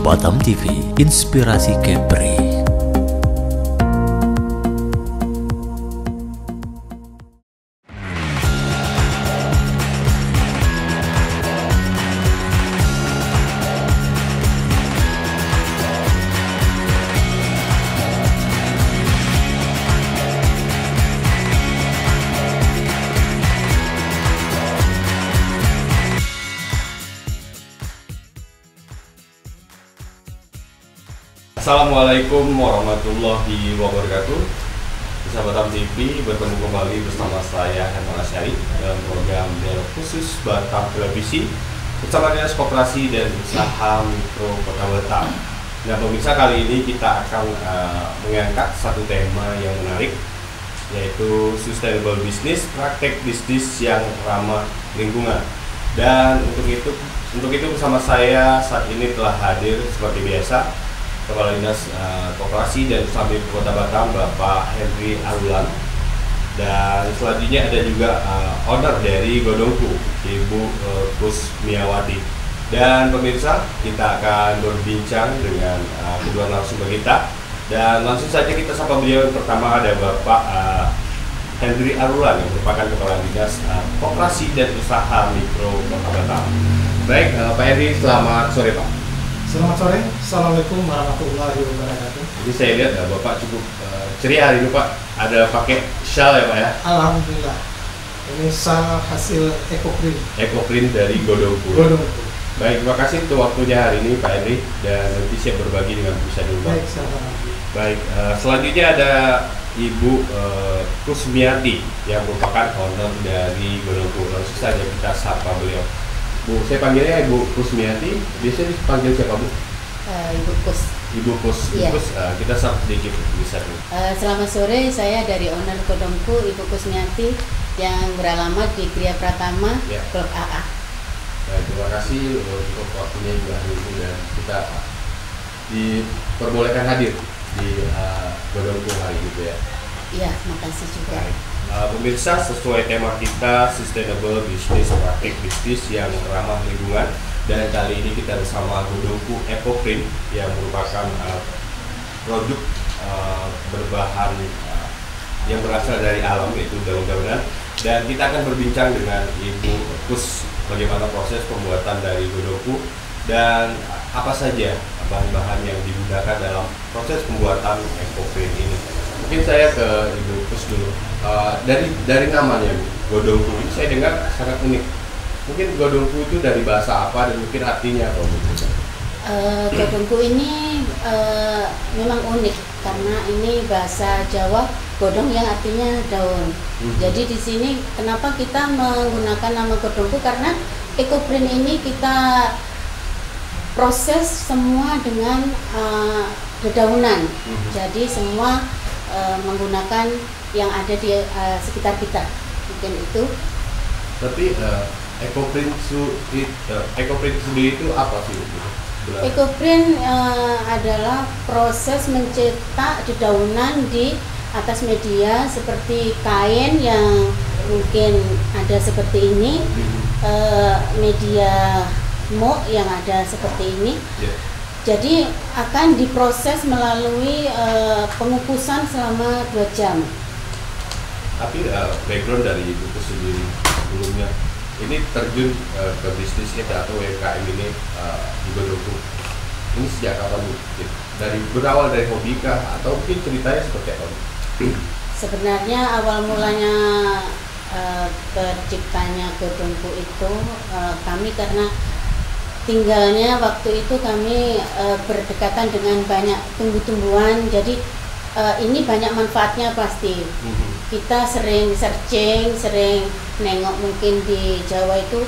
Batam TV, Inspirasi Kepri. Assalamualaikum warahmatullahi wabarakatuh. Bisa Batam TV bertemu kembali bersama saya Herman Asyari dalam program dialog khusus Batam Televisi bersama Dinas Koperasi dan Usaha Mikro Kota Batam. Nah pemirsa, kali ini kita akan mengangkat satu tema yang menarik, yaitu sustainable business, praktek bisnis yang ramah lingkungan. Dan untuk itu bersama saya saat ini telah hadir seperti biasa Kepala Dinas Koperasi dan Usaha Mikro Kota Batam, Bapak Henry Arulan, dan selanjutnya ada juga owner dari Godongku, Ibu Kusmiawati. Dan pemirsa, kita akan berbincang dengan kedua narasumber kita, dan langsung saja kita sapa beliau. Yang pertama ada Bapak Henry Arulan yang merupakan Kepala Dinas Koperasi dan Usaha Mikro Kota Batam. Baik, Pak Henry, selamat sore Pak. Selamat sore, Assalamualaikum warahmatullahi wabarakatuh. Jadi saya lihat Bapak cukup ceria hari ini Pak, ada pakai shawl ya Pak ya? Alhamdulillah, ini shawl hasil Ecoprint dari Godongku. Baik, terima kasih untuk waktunya hari ini Pak Henry, dan nanti siap berbagi dengan bisa dulu Pak. Baik, silakan. Baik, selanjutnya ada Ibu Kusmiati yang merupakan owner dari Godongku. Langsung saja kita sapa beliau. Bu, saya panggilnya Ibu Kusmiati. Biasanya dipanggil siapa Bu? Ibu Kus. Ibu Kus. Iya. Kus, kita sapa sedikit bisa Bu. Selamat sore, saya dari owner Godongku, Ibu Kusmiati, yang beralamat di Gria Pratama, Ya. Klub AA. Baik, terima kasih untuk waktunya juga hari ini, dan kita diperbolehkan hadir di Godongku hari itu ya. Iya, makasih juga. Baik. Pemirsa, sesuai tema kita sustainable business, praktik bisnis yang ramah lingkungan, dan kali ini kita bersama Godongku Ecoprint yang merupakan produk berbahan yang berasal dari alam, yaitu daun-daunan. Dan kita akan berbincang dengan Ibu Kus bagaimana proses pembuatan dari Godongku dan apa saja bahan-bahan yang digunakan dalam proses pembuatan Ecoprint ini. Mungkin saya ke Ibu Kus dulu. Dari namanya Godongku ini saya dengar sangat unik. Mungkin Godongku itu dari bahasa apa, dan mungkin artinya apa? Godongku ini memang unik karena ini bahasa Jawa, godong yang artinya daun. Jadi di sini kenapa kita menggunakan nama Godongku, karena Ecoprint ini kita proses semua dengan dedaunan. Jadi semua menggunakan yang ada di sekitar kita, mungkin itu. Tapi Ecoprint sendiri itu apa sih? Ecoprint adalah proses mencetak dedaunan di atas media seperti kain yang mungkin ada seperti ini, media mo yang ada seperti ini. Jadi akan diproses melalui pengukusan selama 2 jam. Tapi background dari Ibu Kus sendiri sebelumnya ini terjun ke bisnisnya atau UMKM ini di Godongku. Ini sejak kapan Bu? Dari berawal dari hobi kah, atau mungkin ceritanya seperti apa? Sebenarnya awal mulanya terciptanya Godongku itu kami karena tinggalnya waktu itu kami berdekatan dengan banyak tumbuh-tumbuhan, jadi ini banyak manfaatnya pasti. Kita sering searching, sering nengok, mungkin di Jawa itu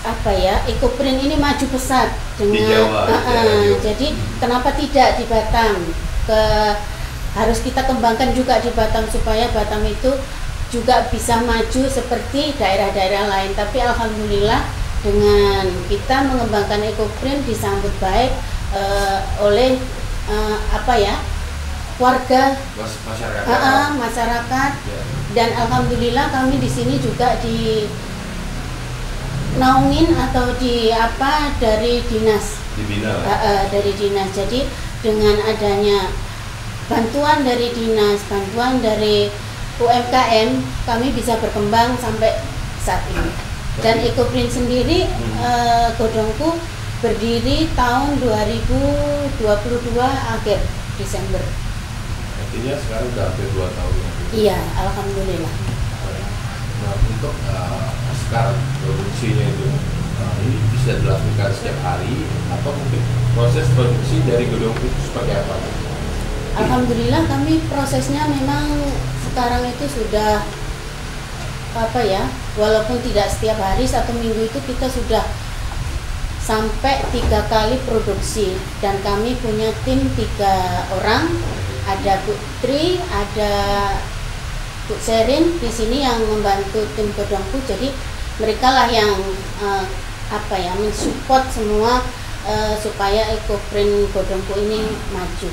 apa ya, Ecoprint ini maju pesat dengan di Jawa, jadi kenapa tidak di Batam? Harus kita kembangkan juga di Batam supaya Batam itu juga bisa maju seperti daerah-daerah lain. Tapi alhamdulillah dengan kita mengembangkan Ecoprint disambut baik oleh warga masyarakat. Dan alhamdulillah kami di sini juga naungin atau di apa dari dinas. Dibina. Dari dinas. Jadi dengan adanya bantuan dari dinas, bantuan dari UMKM, kami bisa berkembang sampai saat ini. Dan Ecoprint sendiri Godongku berdiri tahun 2022 akhir Desember. Artinya sekarang udah hampir 2 tahun ya. Iya, alhamdulillah. Nah, untuk sekarang produksinya itu ini bisa dilakukan setiap hari atau mungkin proses produksi dari Godongku itu seperti apa? Alhamdulillah kami prosesnya memang sekarang itu sudah apa ya, walaupun tidak setiap hari, 1 minggu itu kita sudah sampai 3 kali produksi, dan kami punya tim 3 orang, ada Bu Tri, ada Bu Serin di sini yang membantu tim Godongku. Jadi mereka lah yang apa ya, mensupport semua supaya Ecoprint Godongku ini maju.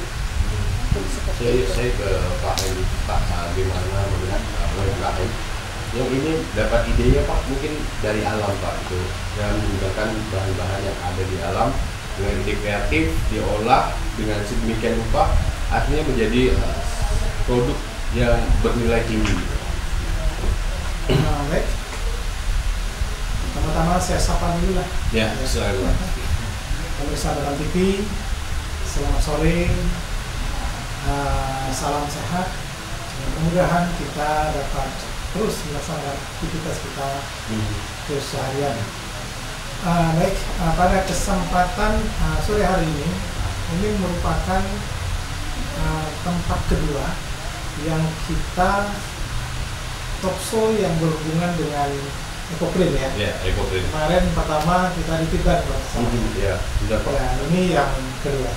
Saya ke Pak Hedi, Pak, gimana melihat UMKM yang ini dapat idenya Pak, mungkin dari alam Pak, itu dan menggunakan bahan-bahan yang ada di alam dengan ide kreatif, diolah dengan sedemikian rupa akhirnya menjadi produk yang bernilai tinggi. Baik. Pertama-tama saya sapa dulu lah. Ya, silakan. Pemirsa Batam TV, selamat sore. Salam sehat. Mudah-mudahan kita dapat terus melaksanakan aktivitas kita keseharian. Baik, pada kesempatan sore hari ini merupakan tempat kedua yang kita talkshow yang berhubungan dengan Ecoprint ya. Ya, Ecoprint. Kemarin pertama kita di Tibet, Ya, sudah Pak. Nah, ini yang kedua.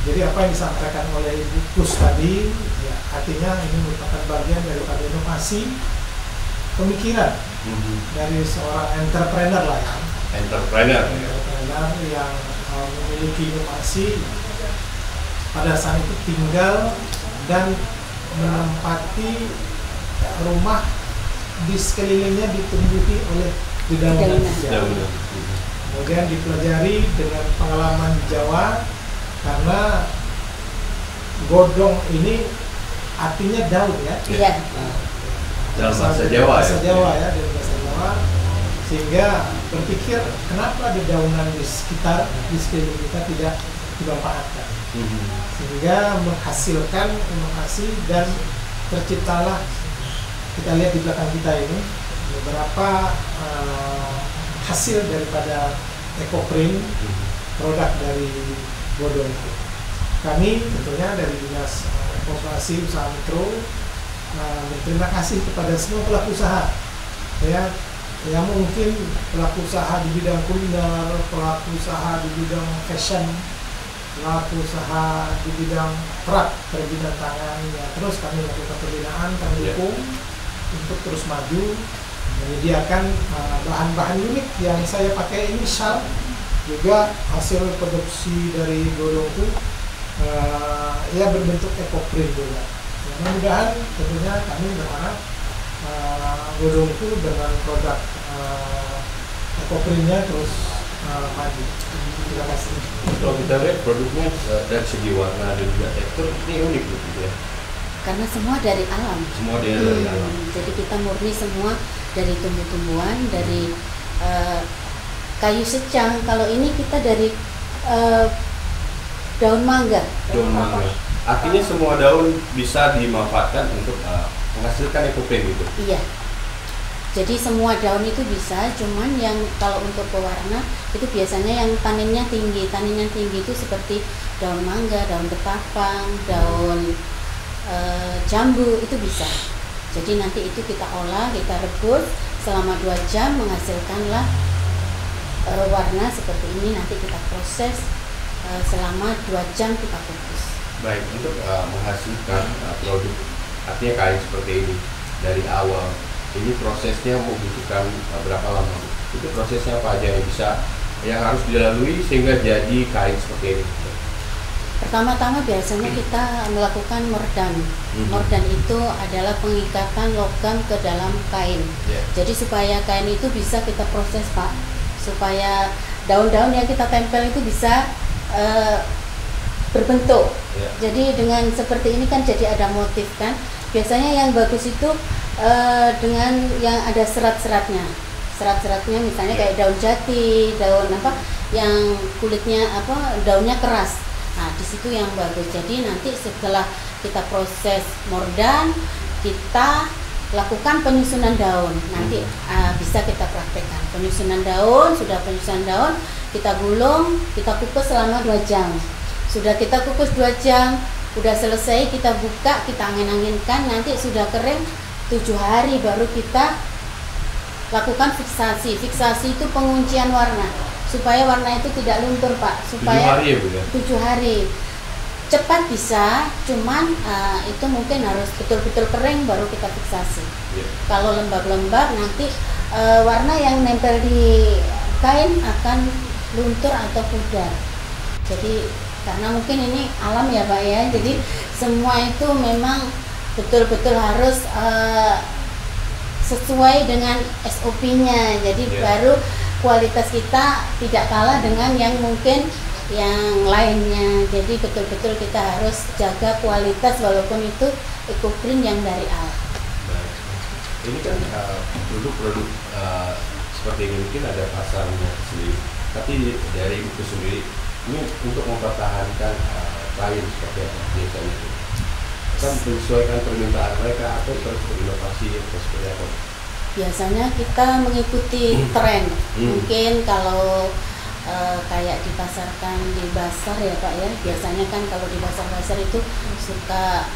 Jadi apa yang disampaikan oleh Ibu Kus tadi, ya, artinya ini merupakan bagian daripada inovasi pemikiran dari seorang entrepreneur lah ya. Entrepreneur. Entrepreneur yang memiliki inovasi pada saat itu tinggal dan menempati rumah di sekelilingnya ditumbuhi oleh dedaunan hijau. Kemudian dipelajari dengan pengalaman di Jawa, karena godong ini artinya daun ya. Iya. Dalam bahasa Jawa bahasa Jawa ya, dari bahasa Jawa, sehingga berpikir kenapa dedaunan di sekitar di sekeliling kita tidak dimanfaatkan, sehingga menghasilkan inovasi dan terciptalah, kita lihat di belakang kita ini beberapa hasil daripada Ecoprint, produk dari Godongku. Kami tentunya dari Dinas Koperasi Usaha Mikro berterima kasih kepada semua pelaku usaha ya, yang mungkin pelaku usaha di bidang kuliner, pelaku usaha di bidang fashion, pelaku usaha di bidang kerajinan tangan ya. Terus kami lakukan pembinaan, kami dukung untuk terus maju menyediakan bahan-bahan unik yang saya pakai ini, shawl juga hasil produksi dari Godongku, ya berbentuk Ecoprint juga. Mudah-mudahan tentunya kami berharap Godongku dengan produk Ecoprintnya terus maju. Terima kasih. Kalau kita lihat produknya dari segi warna dan juga tekstur ini unik gitu ya. Karena semua dari alam. Semua dari alam. Jadi kita murni semua dari tumbuh-tumbuhan, dari kayu secang. Kalau ini kita dari daun mangga. Daun mangga. Artinya semua daun bisa dimanfaatkan untuk menghasilkan Ecoprint gitu. Iya. Jadi semua daun itu bisa, cuman yang kalau untuk pewarna itu biasanya yang taninnya tinggi. Taninnya tinggi itu seperti daun mangga, daun ketapang, daun jambu itu bisa. Jadi nanti itu kita olah, kita rebus selama 2 jam, menghasilkanlah warna seperti ini. Nanti kita proses selama 2 jam, kita kukus. Baik, untuk menghasilkan produk artinya kain seperti ini dari awal, ini prosesnya membutuhkan berapa lama? Itu prosesnya apa aja yang harus dilalui sehingga jadi kain seperti ini? Pertama-tama biasanya kita melakukan mordan. Mordan itu adalah pengikatan logam ke dalam kain. Jadi supaya kain itu bisa kita proses, Pak, supaya daun-daun yang kita tempel itu bisa berbentuk. Jadi dengan seperti ini kan jadi ada motif kan. Biasanya yang bagus itu dengan yang ada serat-seratnya. Serat-seratnya misalnya kayak daun jati, daun apa yang kulitnya daunnya keras. Nah, di situ yang bagus. Jadi nanti setelah kita proses mordan, kita lakukan penyusunan daun. Nanti bisa kita praktekkan. Penyusunan daun, sudah penyusunan daun, kita gulung, kita kukus selama 2 jam. Sudah kita kukus 2 jam, udah selesai, kita buka, kita angin-anginkan, nanti sudah kering 7 hari baru kita lakukan fiksasi. Fiksasi itu penguncian warna supaya warna itu tidak luntur, Pak. Supaya 7 hari ya, Bu ya? 7 hari. Cepat bisa, cuman itu mungkin harus betul-betul kering baru kita fiksasi. Kalau lembab-lembab nanti warna yang nempel di kain akan luntur atau pudar. Jadi karena mungkin ini alam ya, Pak ya. Jadi semua itu memang betul-betul harus sesuai dengan SOP-nya. Jadi baru kualitas kita tidak kalah dengan yang mungkin yang lainnya. Jadi betul-betul kita harus jaga kualitas walaupun itu ekoprint yang dari alam. Ini kan produk-produk seperti ini mungkin ada pasarnya sendiri. Tapi dari Ibu sendiri ini untuk mempertahankan kain seperti apa biasanya? Kan menyesuaikan permintaan mereka atau terus berinovasi atau seperti apa? Biasanya kita mengikuti tren. Mungkin kalau kayak dipasarkan di pasar ya, Pak ya. Biasanya kan kalau di pasar-pasar itu suka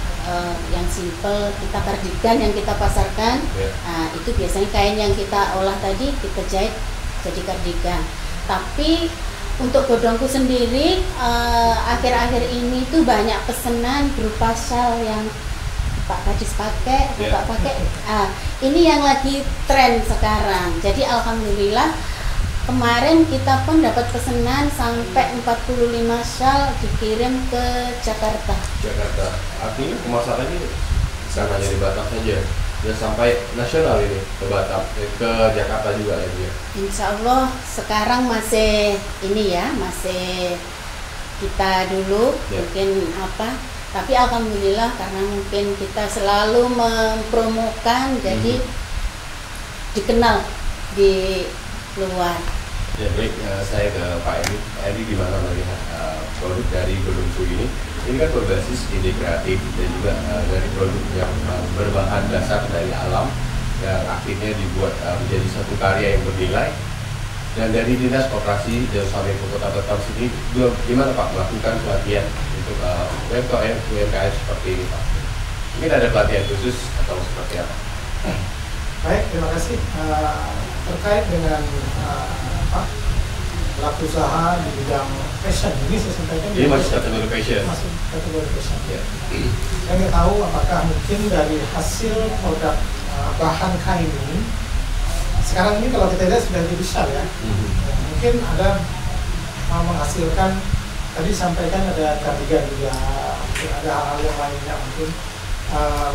yang simple, kita kardigan yang kita pasarkan. Nah, itu biasanya kain yang kita olah tadi kita jahit jadi kardigan. Tapi untuk godongku sendiri akhir-akhir ini tuh banyak pesanan berupa shawl yang Pak Kadis pakai, Bapak pakai. Ini yang lagi tren sekarang. Jadi alhamdulillah kemarin kita pun dapat pesanan sampai 45 shawl dikirim ke Jakarta. Artinya pemasarannya bukan hanya di Batam saja, ya sampai nasional ini ke Batam, ke Jakarta juga ya, Bu ya. Insya Allah sekarang masih ini ya, masih kita dulu mungkin tapi alhamdulillah karena mungkin kita selalu mempromokan jadi dikenal di luar. Ya baik, saya ke Pak Edi. Pak Edi gimana melihat produk dari Godongku ini? Ini kan berbasis ide kreatif dan juga dari produk yang berbahan dasar dari alam yang akhirnya dibuat menjadi satu karya yang bernilai. Dan dari Dinas Koperasi dan Swadaya Kota Batam sini juga gimana Pak melakukan pelatihan untuk UMKM seperti ini, Pak? Mungkin ada pelatihan khusus atau seperti apa? Baik, terima kasih. Terkait dengan pelaku usaha di bidang fashion ini saya sampaikan. Ini masih kategori fashion. Masih kategori fashion. Ya. Saya nggak tahu apakah mungkin dari hasil produk bahan kain ini sekarang ini kalau kita lihat sudah lebih besar ya. Mungkin ada menghasilkan tadi sampaikan ada kardigan juga, mungkin ada hal-hal yang lainnya mungkin.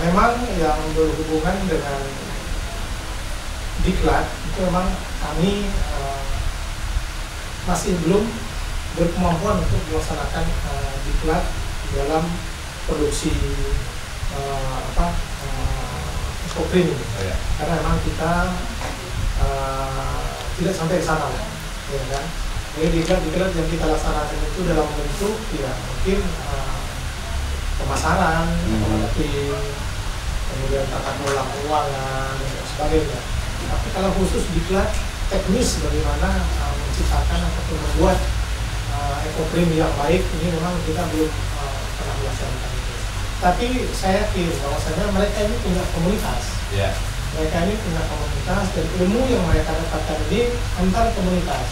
Memang yang berhubungan dengan diklat itu memang kami masih belum berkemampuan untuk melaksanakan diklat dalam produksi ekoprint ini. Karena memang kita tidak sampai ke sana, ya kan? Jadi diklat yang kita laksanakan itu dalam bentuk ya mungkin pemasaran, kemudian tata kelola keuangan dan sebagainya. Tapi kalau khusus diklat teknis bagaimana menciptakan ataupun membuat ekoprint yang baik ini memang kita belum pernah melaksanakan itu. Tapi saya yakin bahwasanya mereka ini punya komunitas. Mereka ini punya komunitas dan ilmu yang mereka dapatkan ini antar komunitas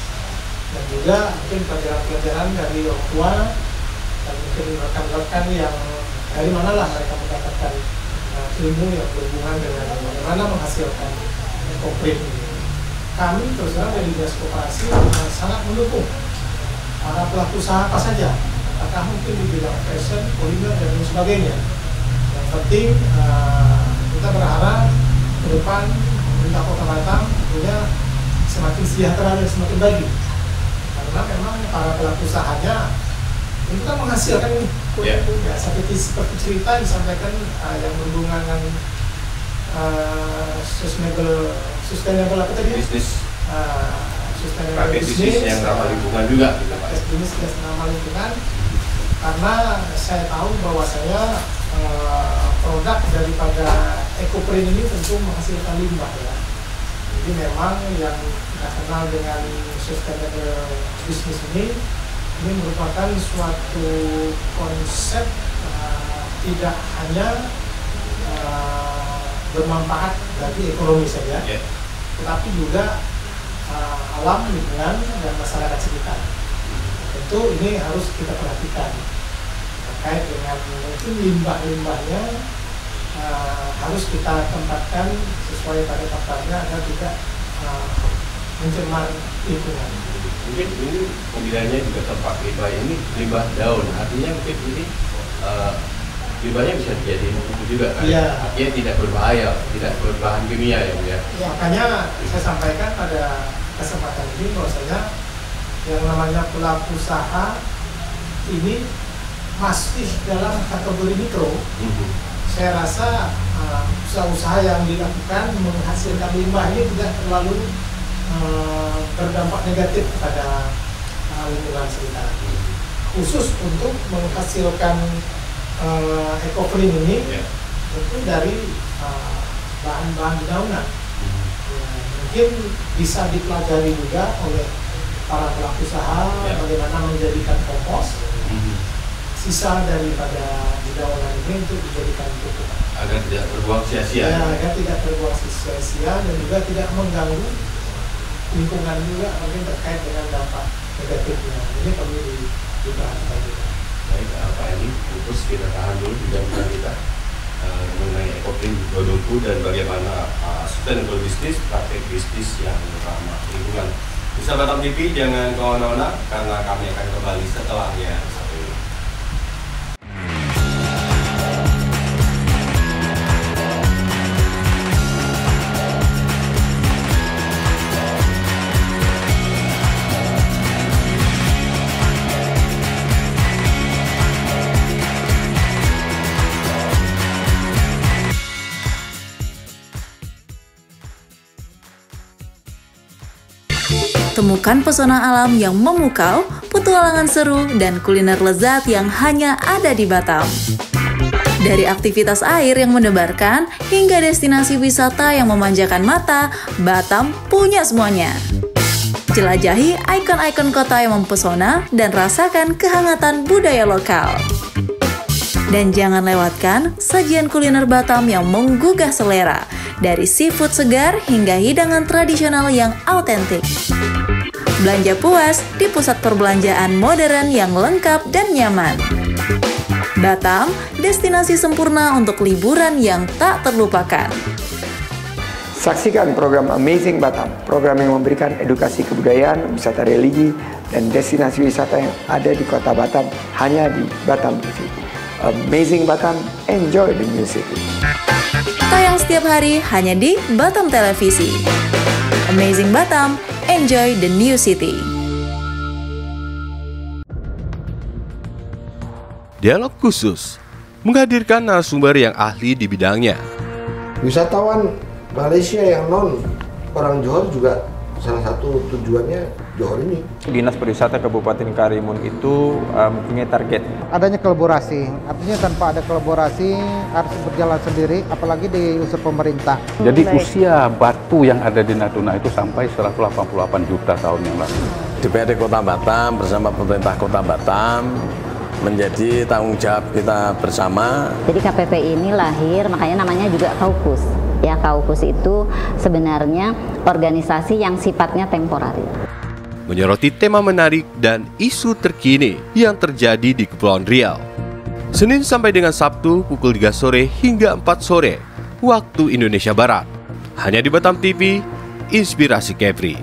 dan juga mungkin pelajaran-pelajaran dari orang tua dan mungkin rekan-rekan yang dari manalah mereka mendapatkan ilmu yang berhubungan dengan bagaimana menghasilkan ekoprint ini. Kami terus terang dari Dinas Koperasi sangat mendukung para pelaku usaha apa saja, apakah mungkin di bidang fashion, kuliner dan lain sebagainya. Yang penting kita berharap ke depan pemerintah Kota Batam tentunya semakin sejahtera dan semakin baik. Karena memang para pelaku usahanya itu kan menghasilkan ya, seperti cerita yang disampaikan yang berhubungan dengan sustainable apa tadi? Bisnis. Sustainable bisnis yang ramah lingkungan juga. Bisnis yang ramah lingkungan. Karena saya tahu bahwa saya produk daripada EcoPrint ini tentu menghasilkan limbah ya. Jadi memang yang kita kenal dengan sustainable business ini merupakan suatu konsep tidak hanya bermanfaat bagi ekonomi saja, tetapi juga alam, lingkungan, dan masyarakat sekitar. Tentu ini harus kita perhatikan terkait dengan mungkin limbah-limbahnya harus kita tempatkan sesuai pada tempatnya agar tidak mencemar lingkungan. Mungkin ini pembinaannya juga tempat limbah ini limbah daun, artinya mungkin ini limbahnya bisa jadi itu juga kan? Iya. Artinya tidak berbahaya, tidak berbahan kimia ya Bu ya. Makanya saya sampaikan pada kesempatan ini bahwasanya yang namanya pelaku usaha ini masih dalam kategori mikro. Saya rasa usaha-usaha yang dilakukan menghasilkan limbah ini tidak terlalu berdampak negatif kepada lingkungan sekitar. Khusus untuk menghasilkan EcoPrint ini tentu dari bahan-bahan dedaunan. Mungkin bisa dipelajari juga oleh para pelaku usaha bagaimana menjadikan kompos sisa daripada dedaunan ini untuk dijadikan pupuk agar tidak terbuang sia-sia. Agar tidak terbuang sia-sia dan juga tidak mengganggu lingkungan juga mungkin terkait dengan dampak negatifnya. Ini perlu diperhatikan juga. Baik, Pak Edi, terus kita tahan dulu bincang kita mengenai EcoPrint Godongku dan bagaimana sustainable business, praktik bisnis yang ramah lingkungan. Bisa Batam TV, jangan kemana-mana karena kami akan kembali setelah yang satu ini. Temukan pesona alam yang memukau, petualangan seru, dan kuliner lezat yang hanya ada di Batam. Dari aktivitas air yang mendebarkan, hingga destinasi wisata yang memanjakan mata, Batam punya semuanya. Jelajahi ikon-ikon kota yang mempesona dan rasakan kehangatan budaya lokal. Dan jangan lewatkan sajian kuliner Batam yang menggugah selera, dari seafood segar hingga hidangan tradisional yang autentik. Belanja puas di pusat perbelanjaan modern yang lengkap dan nyaman. Batam, destinasi sempurna untuk liburan yang tak terlupakan. Saksikan program Amazing Batam, program yang memberikan edukasi kebudayaan, wisata religi, dan destinasi wisata yang ada di kota Batam hanya di Batam TV. Amazing Batam, enjoy the new city. Tayang setiap hari hanya di Batam Televisi. Amazing Batam, enjoy the new city. Dialog khusus menghadirkan narasumber yang ahli di bidangnya. Wisatawan Malaysia yang non orang Johor juga salah satu tujuannya Johor ini. Dinas Pariwisata Kabupaten Karimun itu mempunyai target. Adanya kolaborasi, artinya tanpa ada kolaborasi harus berjalan sendiri, apalagi di unsur pemerintah. Jadi usia batu yang ada di Natuna itu sampai 188 juta tahun yang lalu. DPRD Kota Batam bersama pemerintah Kota Batam menjadi tanggung jawab kita bersama. Jadi KPP ini lahir, makanya namanya juga Kaukus. Ya, Kaukus itu sebenarnya organisasi yang sifatnya temporer. Menyoroti tema menarik dan isu terkini yang terjadi di Kepulauan Riau. Senin sampai dengan Sabtu pukul 3 sore hingga 4 sore waktu Indonesia Barat. Hanya di Batam TV, Inspirasi Kepri.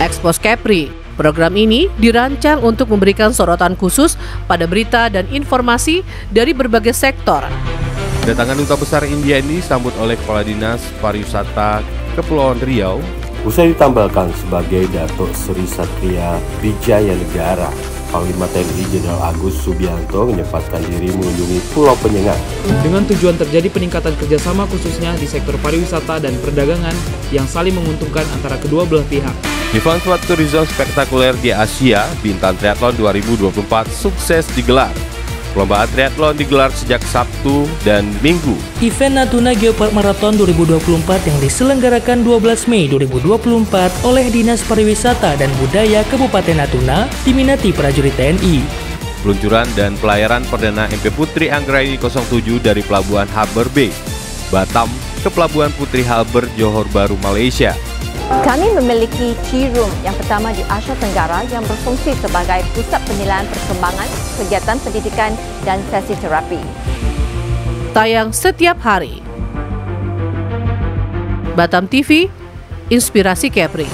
Expose Kepri. Program ini dirancang untuk memberikan sorotan khusus pada berita dan informasi dari berbagai sektor. Kedatangan Duta Besar India ini disambut oleh Kepala Dinas Pariwisata Kepulauan Riau. Usai ditambahkan sebagai Datuk Sri Satria Wijaya Negara, Panglima TNI Jenderal Agus Subianto menyempatkan diri mengunjungi Pulau Penyengat. Dengan tujuan terjadi peningkatan kerjasama khususnya di sektor pariwisata dan perdagangan yang saling menguntungkan antara kedua belah pihak. Event Sport Tourism spektakuler di Asia, Bintan Triathlon 2024 sukses digelar. Perlombaan triathlon digelar sejak Sabtu dan Minggu. Event Natuna Geopark Marathon 2024 yang diselenggarakan 12 Mei 2024 oleh Dinas Pariwisata dan Budaya Kabupaten Natuna diminati prajurit TNI. Peluncuran dan pelayaran perdana MP Putri Anggraini 07 dari Pelabuhan Harbour Bay, Batam ke Pelabuhan Putri Harbour, Johor Bahru, Malaysia. Kami memiliki Tea Room yang pertama di Asia Tenggara yang berfungsi sebagai pusat penilaian perkembangan, kegiatan pendidikan dan sesi terapi. Tayang setiap hari. Batam TV, Inspirasi Kepri.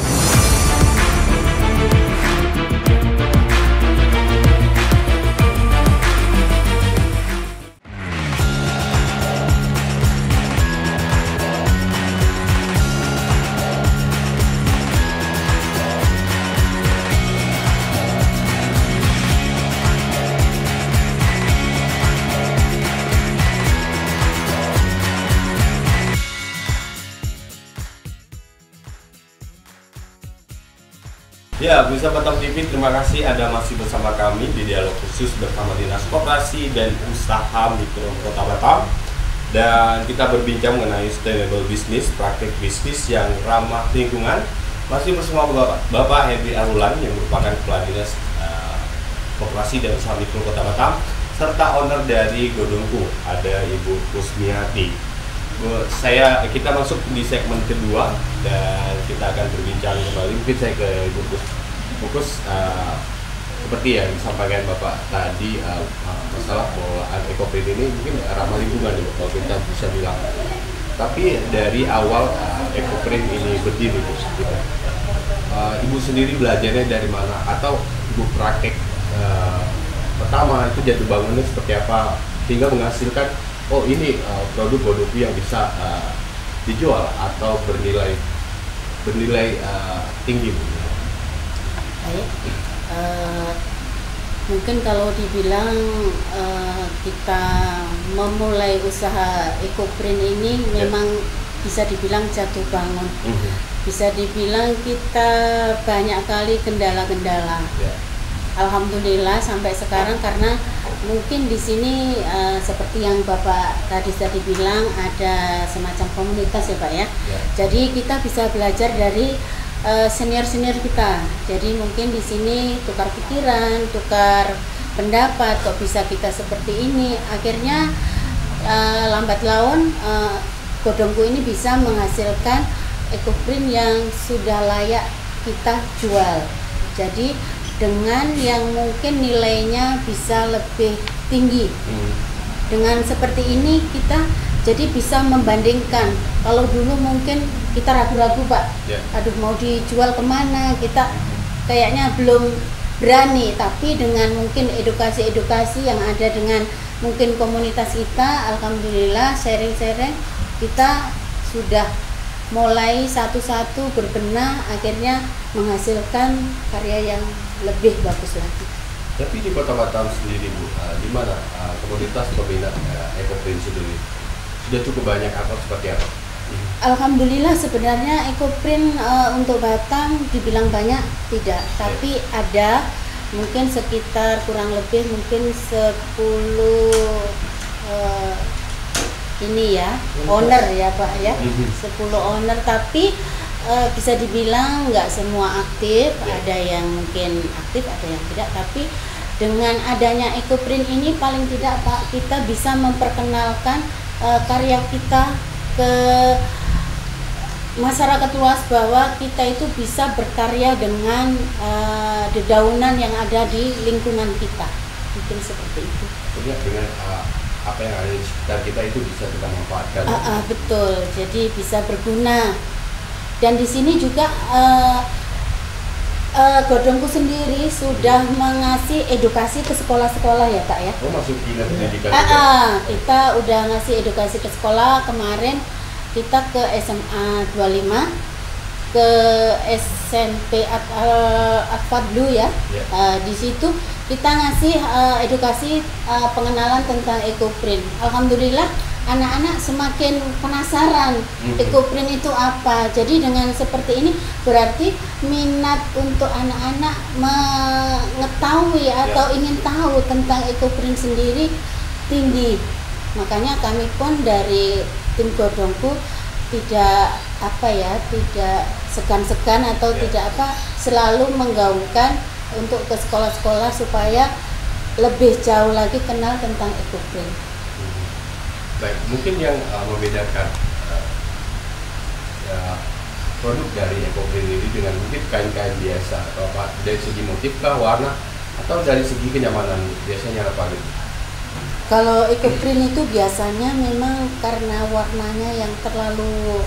Ya, pemirsa Batam TV, terima kasih Anda masih bersama kami di dialog khusus bersama Dinas Koperasi dan Usaha Mikro Kota Batam. Dan kita berbincang mengenai sustainable business, praktik bisnis yang ramah lingkungan. Masih bersama Bapak Henry Arulan yang merupakan Kepala Dinas Koperasi dan Usaha Mikro Kota Batam, serta owner dari Godongku, ada Ibu Kusmiati. Kita masuk di segmen kedua dan kita akan berbincang kembali. Mungkin saya ke Ibu Kus, seperti yang disampaikan Bapak tadi, masalah pengelolaan ekoprint ini mungkin ramah lingkungan kalau kita bisa bilang. Tapi dari awal ekoprint ini berdiri, Ibu sendiri belajarnya dari mana, atau Ibu praktek pertama itu jatuh bangunnya seperti apa hingga menghasilkan ini produk Godongku yang bisa dijual atau bernilai tinggi. Baik, mungkin kalau dibilang kita memulai usaha ekoprint ini memang bisa dibilang jatuh bangun. Bisa dibilang kita banyak kali kendala-kendala. Alhamdulillah sampai sekarang, karena mungkin di sini seperti yang Bapak tadi bilang ada semacam komunitas ya Pak ya. Jadi kita bisa belajar dari senior-senior kita. Jadi mungkin di sini tukar pikiran, tukar pendapat, kok bisa kita seperti ini. Akhirnya lambat laun Godongku ini bisa menghasilkan ekoprint yang sudah layak kita jual. Jadi dengan yang mungkin nilainya bisa lebih tinggi. Dengan seperti ini kita jadi bisa membandingkan. Kalau dulu mungkin kita ragu-ragu Pak, aduh mau dijual kemana, kita kayaknya belum berani. Tapi dengan mungkin edukasi-edukasi yang ada dengan mungkin komunitas kita, alhamdulillah sharing-sharing, kita sudah mulai satu-satu berbenah, akhirnya menghasilkan karya yang lebih bagus lagi. Tapi di Kota Batam sendiri Bu, di mana komunitas peminat ekoprint sendiri sudah cukup banyak atau seperti apa? Alhamdulillah sebenarnya ekoprint untuk Batam dibilang banyak tidak, tapi ada mungkin sekitar kurang lebih mungkin 10 ini ya owner ya Pak ya, 10 owner, tapi bisa dibilang nggak semua aktif, ada yang mungkin aktif, ada yang tidak. Tapi dengan adanya ekoprint ini paling tidak Pak, kita bisa memperkenalkan karya kita ke masyarakat luas bahwa kita itu bisa berkarya dengan dedaunan yang ada di lingkungan kita, mungkin seperti itu. Dengan apa yang ada di sekitar kita itu bisa kita manfaatkan. Betul, jadi bisa berguna. Dan di sini juga Godongku sendiri sudah mengasih edukasi ke sekolah-sekolah ya Kak ya. Oh, masuk dinas pendidikan. Kita udah ngasih edukasi ke sekolah. Kemarin kita ke SMA 25, ke SMP At-Fadlu ya. Di situ kita ngasih edukasi pengenalan tentang ekoprint. Alhamdulillah anak-anak semakin penasaran ekoprint itu apa. Jadi dengan seperti ini berarti minat untuk anak-anak mengetahui atau ingin tahu tentang ekoprint sendiri tinggi. Makanya kami pun dari tim Godongku tidak tidak segan-segan atau tidak selalu menggaungkan untuk ke sekolah-sekolah supaya lebih jauh lagi kenal tentang ekoprint. Baik, mungkin yang membedakan produk dari ekoprint ini dengan mungkin kain-kain biasa atau apa, dari segi motif kah, warna, atau dari segi kenyamanan biasanya apa gitu? Kalau ekoprint itu biasanya memang karena warnanya yang terlalu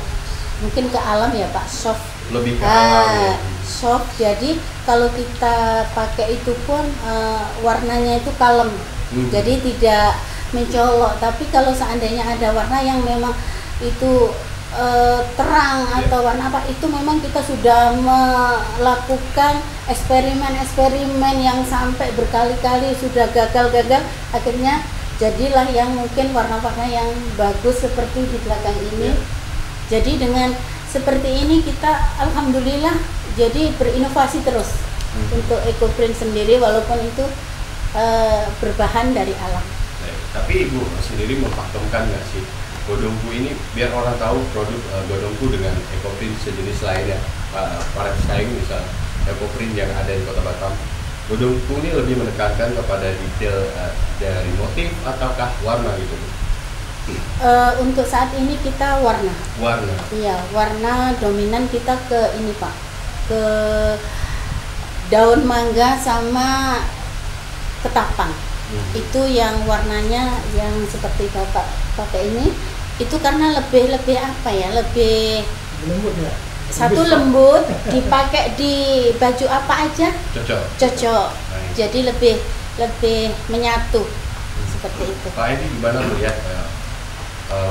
mungkin ke alam ya Pak, soft. Lebih ke alam. Soft, jadi kalau kita pakai itu pun warnanya itu kalem, jadi tidak mencolok. Tapi kalau seandainya ada warna yang memang itu terang atau warna apa, itu memang kita sudah melakukan eksperimen yang sampai berkali-kali sudah gagal, akhirnya jadilah yang mungkin warna-warna yang bagus seperti di belakang ini. Jadi dengan seperti ini kita alhamdulillah jadi berinovasi terus untuk ekoprint sendiri, walaupun itu berbahan dari alam. Tapi Ibu sendiri mempakemkan nggak sih Godongku ini biar orang tahu produk Godongku dengan ekoprint sejenis lainnya, para pesaing misal ekoprint yang ada di Kota Batam, Godongku ini lebih menekankan kepada detail dari motif ataukah warna gitu? Untuk saat ini kita warna. Iya, warna dominan kita ke ini Pak, ke daun mangga sama ketapang. Itu yang warnanya yang seperti Bapak pakai ini, itu karena lebih apa ya, lebih lembut ya. Satu lembut, dipakai di baju apa aja cocok. Jadi lebih menyatu seperti itu. Pak, ini gimana melihat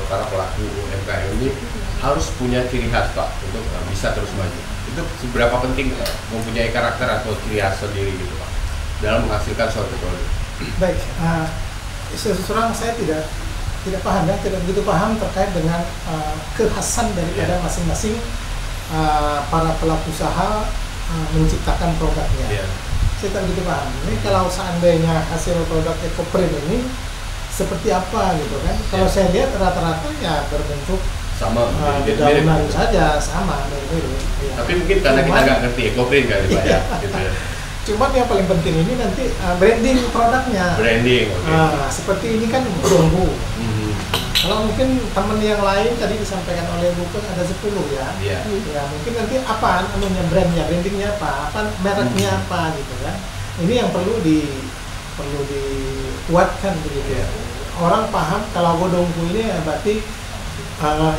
para pelaku UMKM ini harus punya ciri khas Pak untuk bisa terus maju? Itu seberapa penting mempunyai karakter atau ciri khas sendiri gitu Pak dalam menghasilkan suatu produk? Baik, terus terang saya tidak paham ya, tidak begitu paham terkait dengan kekhasan daripada masing-masing para pelaku usaha menciptakan produknya. Saya tidak begitu paham. Ini kalau seandainya hasil produk ekoprint ini seperti apa gitu kan? Kalau saya lihat rata-rata ya berbentuk sama, daunan saja sama mirip. Tapi mungkin karena kita nggak ngerti ekoprint kali Pak ya, gitu ya. Cuman yang paling penting ini nanti branding produknya. Branding, seperti ini kan Godongku. Kalau mungkin teman yang lain tadi disampaikan oleh Bukus ada 10 ya. Ya mungkin nanti apa brandnya, brandingnya apa mereknya apa gitu kan. Ini yang perlu dikuatkan begitu. Orang paham kalau Godongku ini berarti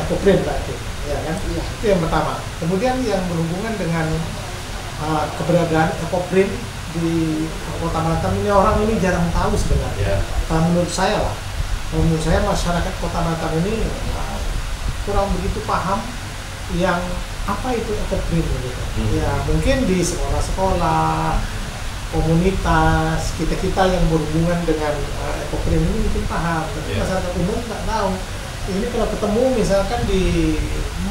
ekoprint berarti, ya kan? Itu yang pertama. Kemudian yang berhubungan dengan keberadaan ekoprint di Kota Batam ini, orang ini jarang tahu sebenarnya. Menurut saya masyarakat Kota Batam ini kurang begitu paham yang apa itu ekoprint gitu. Ya mungkin di sekolah-sekolah, komunitas kita yang berhubungan dengan ekoprint ini mungkin paham, tapi masyarakat umum nggak tahu. Ini kalau ketemu misalkan di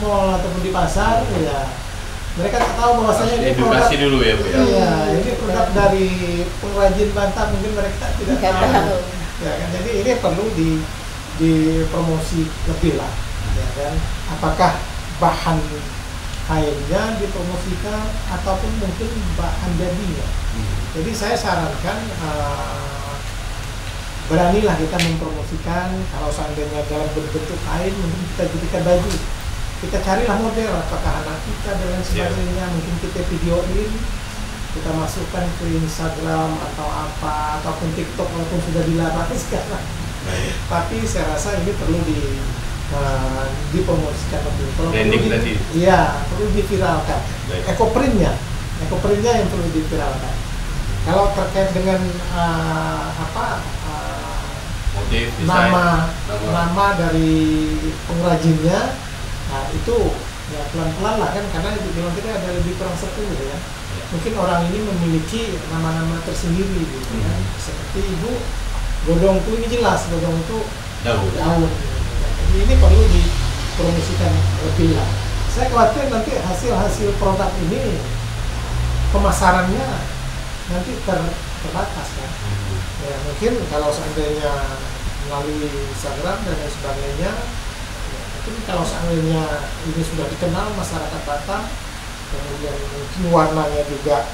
mall ataupun di pasar, ya mereka tak tahu bahwasanya ini edukasi produk, dulu ya Bu ya. Iya, ini produk dari pengrajin Batam, mungkin mereka tidak tahu. Ya kan, jadi ini perlu dipromosi lebih lah, ya kan. Apakah bahan kainnya dipromosikan ataupun mungkin bahan jadinya. Jadi saya sarankan beranilah kita mempromosikan. Kalau seandainya dalam bentuk kain, mungkin kita jadikan baju. Kita carilah model, apakah anak kita dan lain sebagainya, mungkin kita videoin, kita masukkan ke Instagram atau apa, ataupun TikTok walaupun sudah dilarang sekarang. Tapi saya rasa ini perlu dipromosikan lebih. Branding tadi? Iya, perlu diviralkan. Ekoprintnya ekoprintnya yang perlu diviralkan. Kalau terkait dengan motif, nama dari pengrajinnya, nah itu ya pelan-pelan lah kan, karena dibilang kita ada lebih kurang 10 ya. Mungkin orang ini memiliki nama-nama tersendiri gitu kan. Seperti Ibu, godongku ini jelas, godong itu daun. Jadi ini perlu dipromosikan lebih lah. Saya khawatir nanti hasil produk ini pemasarannya nanti terbatas kan. Ya mungkin kalau seandainya melalui Instagram dan lain sebagainya, ya, mungkin kalau seandainya ini sudah dikenal masyarakat Batam, kemudian mungkin warnanya juga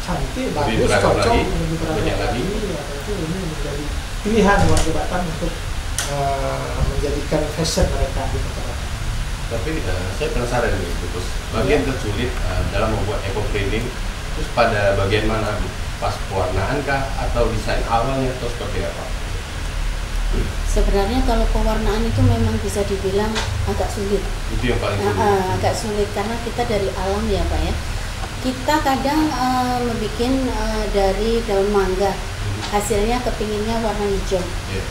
cantik, bagus, cocok, lebih beragam lagi, ya tentu ini menjadi pilihan warga Batam untuk menjadikan fashion mereka di kota Batam. Tapi saya penasaran nih, terus bagian tersulit dalam membuat eco-printing, terus pada bagian mana, Bu? Pas pewarnaan kah, atau desain awalnya, atau seperti apa? Sebenarnya kalau pewarnaan itu memang bisa dibilang agak sulit. Itu yang paling sulit. Agak sulit karena kita dari alam ya Pak ya. Kita kadang membuat dari daun mangga, hasilnya kepinginnya warna hijau.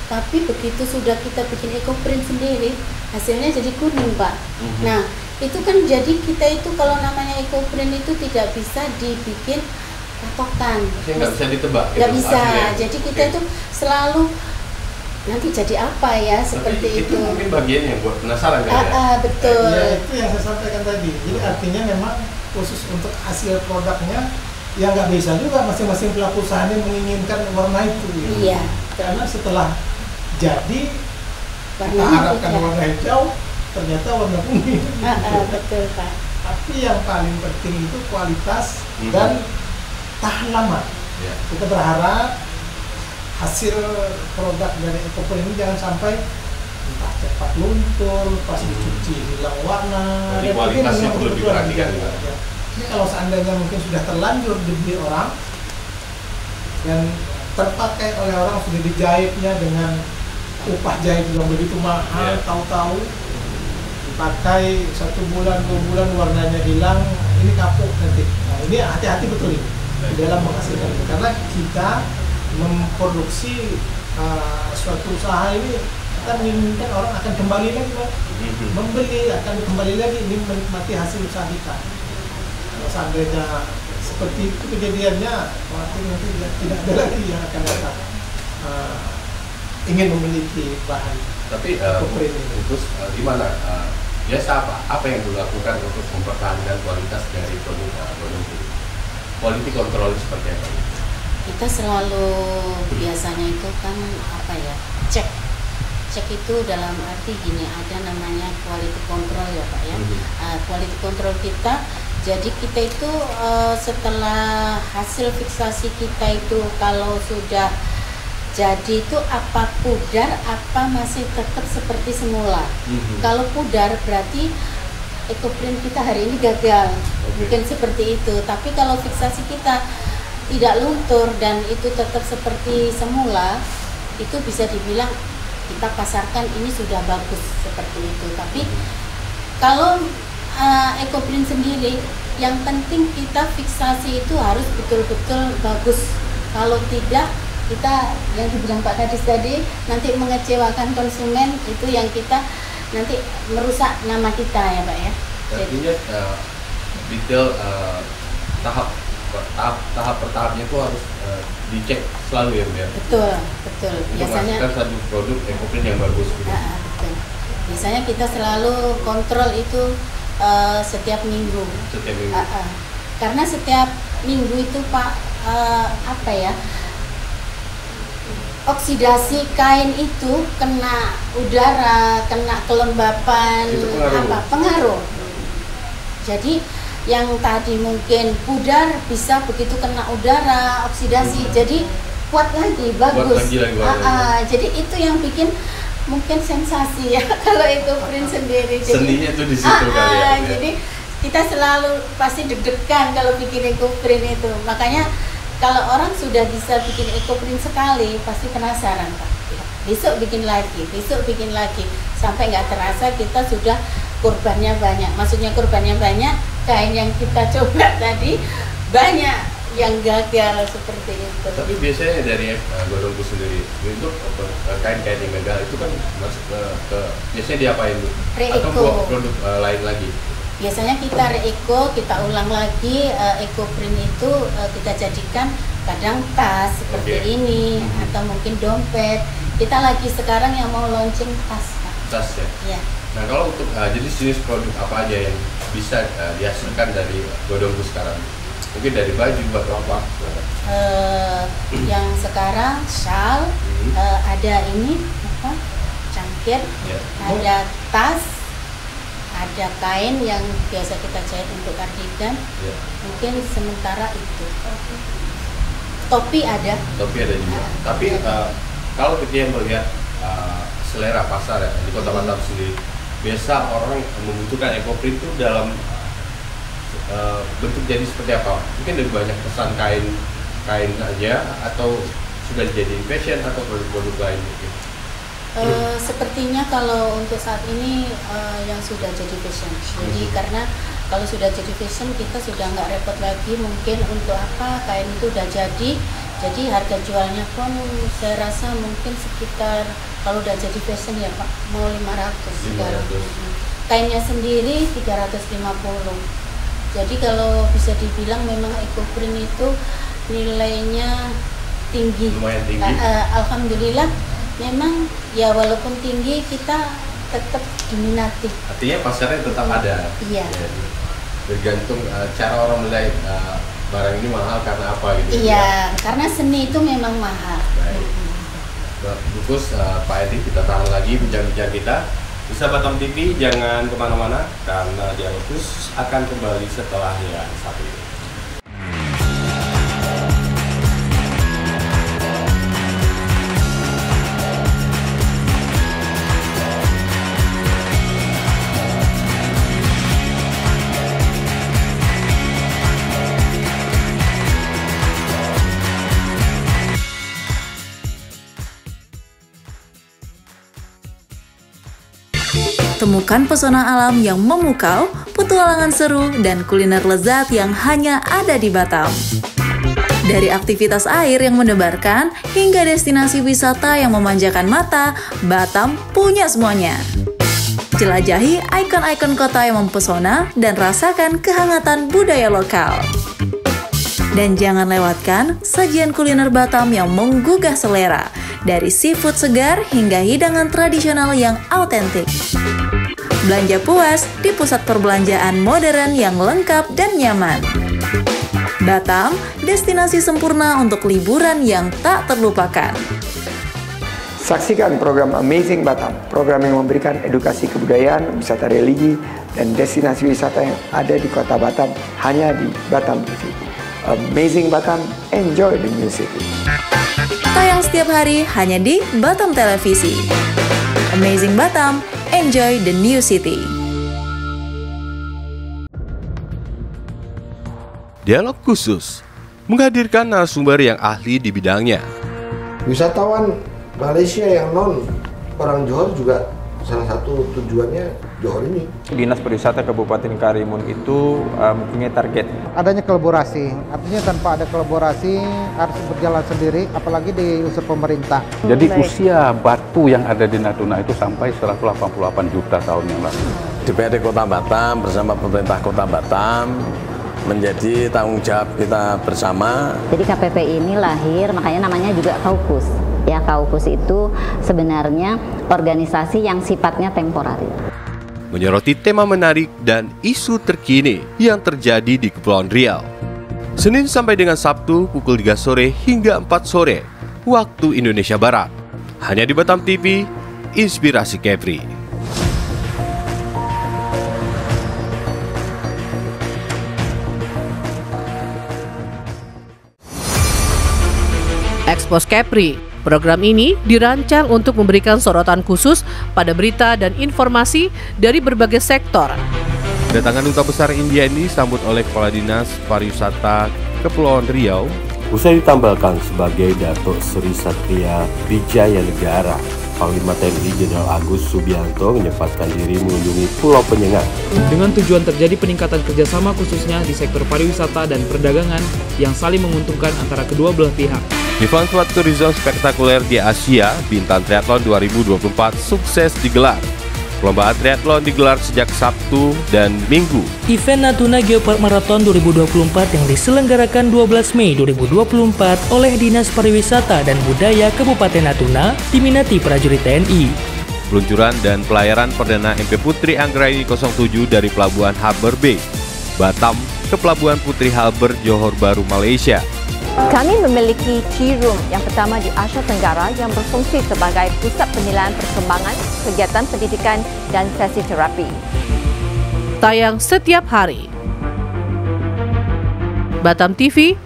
Tapi begitu sudah kita bikin eco-print sendiri, hasilnya jadi kuning Pak. Nah itu kan jadi kita itu kalau namanya eco-print itu tidak bisa dibikin patokan. Nggak bisa ditebak. Nggak bisa. Jadi kita itu selalu nanti jadi apa ya seperti itu. Mungkin bagian yang buat penasaran kan ya? Betul. Ya itu yang saya sampaikan tadi. Jadi artinya memang khusus untuk hasil produknya ya nggak bisa juga masing-masing pelaku usahanya menginginkan warna itu. Iya. Karena setelah jadi kita harapkan warna hijau, ternyata warna kuning. Betul Pak. Tapi yang paling penting itu kualitas dan tahan lama. Kita berharap hasil produk dari eco-print ini jangan sampai entah cepat luntur, pas dicuci hilang warna. Jadi kualitasnya perlu diperhatikan juga. Ini kalau seandainya mungkin sudah terlanjur dibeli orang dan terpakai oleh orang, sudah dijahitnya dengan upah jahit yang begitu mahal, tahu-tahu dipakai 1 bulan 2 bulan warnanya hilang, ini kapuk nanti. Nah ini hati-hati betul ini dalam menghasilkan itu, karena kita memproduksi suatu usaha ini, kita menginginkan orang akan kembali lagi Pak, membeli, akan kembali lagi ingin menikmati hasil usaha kita. Kalau seandainya seperti itu kejadiannya, waktu nanti tidak ada lagi yang akan datang ingin memiliki bahan. Tapi terus gimana? Biasa apa yang dilakukan untuk mempertahankan kualitas dari produk ini? Quality control seperti apa? Kita selalu biasanya itu kan apa ya, cek itu dalam arti gini, ada namanya quality control ya Pak ya. Quality control kita, jadi kita itu setelah hasil fiksasi kita itu kalau sudah jadi itu apa pudar, apa masih tetap seperti semula. Kalau pudar berarti eco-print kita hari ini gagal, mungkin seperti itu. Tapi kalau fiksasi kita tidak luntur dan itu tetap seperti semula, itu bisa dibilang kita pasarkan ini sudah bagus seperti itu. Tapi kalau eco-print sendiri, yang penting kita fiksasi itu harus betul-betul bagus. Kalau tidak, kita yang dibilang Pak Kadis tadi nanti mengecewakan konsumen, itu yang kita nanti merusak nama kita ya Pak ya. Artinya detail tahap per tahapnya itu harus dicek selalu ya Mbak. Betul. Biasanya satu produk eco-print yang bagus gitu. Betul. Biasanya kita selalu kontrol itu setiap minggu. Karena setiap minggu itu Pak apa ya, oksidasi kain itu kena udara, kena kelembapan, pengaruh. Jadi yang tadi mungkin pudar bisa begitu kena udara, oksidasi, jadi kuat lagi, bagus. Jadi itu yang bikin mungkin sensasi ya kalau itu print sendiri. Seninya tuh di situ kali ya. Jadi kita selalu pasti deg-degan kalau bikin eco print itu. Makanya kalau orang sudah bisa bikin eco print sekali, pasti penasaran Pak. Besok bikin lagi, sampai nggak terasa kita sudah kurbannya banyak. Maksudnya kurbannya banyak kain yang kita coba tadi banyak yang gagal seperti itu. Tapi biasanya dari Godongku sendiri untuk kain-kain yang gagal itu kan masuk ke biasanya diapain Bu? Atau produk lain lagi? Biasanya kita re-eco, kita ulang lagi, eco print itu kita jadikan kadang tas seperti ini atau mungkin dompet. Kita lagi sekarang yang mau launching tas, Pak. Tas ya? Iya. Nah kalau untuk jenis produk apa aja yang bisa dihasilkan dari Godongku sekarang? Mungkin dari baju atau apa? Yang sekarang shawl, ada ini apa? Cangkir, ada tas, ada kain yang biasa kita jahit untuk kardigan. Mungkin sementara itu. Topi ada. Topi ada juga. Tapi kalau kita melihat selera pasar ya di Kota Batam sendiri, biasa orang membutuhkan eco print itu dalam bentuk jadi seperti apa? Mungkin lebih banyak pesan kain aja atau sudah jadi fashion atau produk-produk lain mungkin? Sepertinya kalau untuk saat ini yang sudah jadi fashion. Jadi karena kalau sudah jadi fashion kita sudah nggak repot lagi mungkin untuk apa kain itu udah jadi harga jualnya pun saya rasa mungkin sekitar kalau udah jadi fashion ya Pak mau 500 sekarang. Kainnya sendiri 350. Jadi kalau bisa dibilang memang eco print itu nilainya tinggi. Lumayan tinggi. Alhamdulillah memang ya walaupun tinggi kita tetap diminati. Artinya pasarnya tetap ada. Iya. Ya, tergantung cara orang melihat barang ini mahal karena apa gitu. Iya, karena seni itu memang mahal. Baik. Bungkus Pak Edi, kita tahan lagi bincang-bincang kita. Bisa Batam TV, jangan kemana-mana karena Dialog Khusus akan kembali setelah yang satu ini. Temukan pesona alam yang memukau, petualangan seru, dan kuliner lezat yang hanya ada di Batam. Dari aktivitas air yang mendebarkan, hingga destinasi wisata yang memanjakan mata, Batam punya semuanya. Jelajahi ikon-ikon kota yang mempesona dan rasakan kehangatan budaya lokal. Dan jangan lewatkan sajian kuliner Batam yang menggugah selera, dari seafood segar hingga hidangan tradisional yang autentik. Belanja puas di pusat perbelanjaan modern yang lengkap dan nyaman. Batam, destinasi sempurna untuk liburan yang tak terlupakan. Saksikan program Amazing Batam, program yang memberikan edukasi kebudayaan, wisata religi, dan destinasi wisata yang ada di Kota Batam hanya di Batam TV. Amazing Batam, enjoy the new city. Tayang setiap hari hanya di Batam Televisi. Amazing Batam, enjoy the new city. Dialog Khusus menghadirkan narasumber yang ahli di bidangnya. Wisatawan Malaysia yang non orang Johor juga salah satu tujuannya Johor ini. Dinas Pariwisata Kabupaten Karimun itu mempunyai target. Adanya kolaborasi, artinya tanpa ada kolaborasi harus berjalan sendiri, apalagi di unsur pemerintah. Jadi usia batu yang ada di Natuna itu sampai 188 juta tahun yang lalu. DPRD Kota Batam bersama pemerintah Kota Batam menjadi tanggung jawab kita bersama. Jadi KPP ini lahir, makanya namanya juga Kaukus. Ya, Kaukus itu sebenarnya organisasi yang sifatnya temporer. Menyoroti tema menarik dan isu terkini yang terjadi di Kepulauan Riau. Senin sampai dengan Sabtu pukul 3 sore hingga 4 sore waktu Indonesia Barat. Hanya di Batam TV, Inspirasi Kepri. Expos Kepri. Program ini dirancang untuk memberikan sorotan khusus pada berita dan informasi dari berbagai sektor. Kedatangan Duta Besar India ini disambut oleh Kepala Dinas Pariwisata Kepulauan Riau. Usai ditambahkan sebagai Datuk Sri Satria Wijaya Negara, Panglima TNI Jenderal Agus Subianto menyempatkan diri mengunjungi Pulau Penyengat. Dengan tujuan terjadi peningkatan kerjasama khususnya di sektor pariwisata dan perdagangan yang saling menguntungkan antara kedua belah pihak. Event Sport Tourism spektakuler di Asia, Bintan Triathlon 2024 sukses digelar. Perlombaan triathlon digelar sejak Sabtu dan Minggu. Event Natuna Geopark Marathon 2024 yang diselenggarakan 12 Mei 2024 oleh Dinas Pariwisata dan Budaya Kabupaten Natuna diminati prajurit TNI. Peluncuran dan pelayaran perdana MP Putri Anggraini 07 dari Pelabuhan Harbour Bay, Batam ke Pelabuhan Putri Harbour, Johor Bahru, Malaysia. Kami memiliki Tea Room yang pertama di Asia Tenggara yang berfungsi sebagai pusat penilaian perkembangan, kegiatan pendidikan dan sesi terapi. Tayang setiap hari. Batam TV,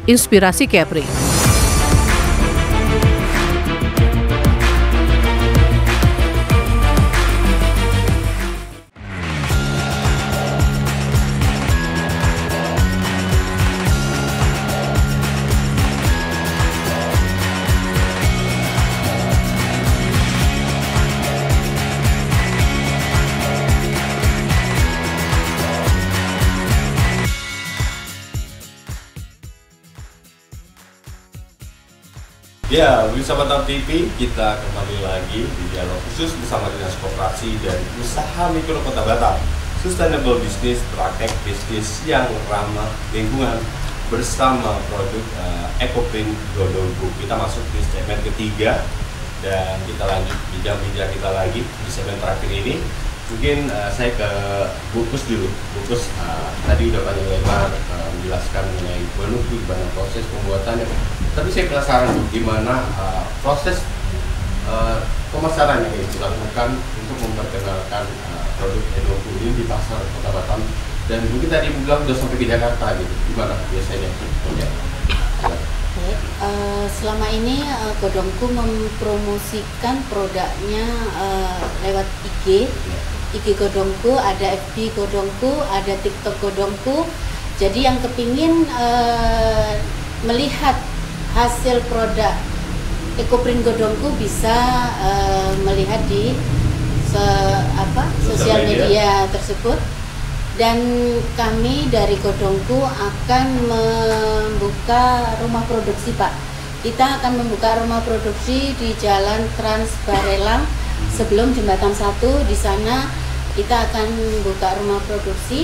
Inspirasi Kepri. Ya, pemirsa Batam TV, kita kembali lagi di dialog khusus bersama Dinas Koperasi dan Usaha Mikro Kota Batam. Sustainable Business, praktek bisnis yang ramah lingkungan bersama produk EcoPrint Godongku. Kita masuk di segmen ketiga dan kita lanjut bincang-bincang kita lagi di segmen terakhir ini. Mungkin saya ke Bukus dulu. Bukus tadi udah panjang lebar menjelaskan mengenai Godongku, gimana proses pembuatannya. Tapi saya penasaran gimana proses pemasaran yang dilakukan untuk memperkenalkan produk Godongku ini di pasar Kota Batam, dan mungkin tadi bilang udah sampai ke Jakarta gitu. Gimana biasanya? Selama ini Godongku mempromosikan produknya lewat IG Godongku, ada FB Godongku, ada TikTok Godongku. Jadi yang kepingin melihat hasil produk EcoPrint Godongku bisa melihat di sosial media tersebut. Dan kami dari Godongku akan membuka rumah produksi, Pak. Kita akan membuka rumah produksi di Jalan Trans Barelang sebelum Jembatan 1. Di sana kita akan buka rumah produksi.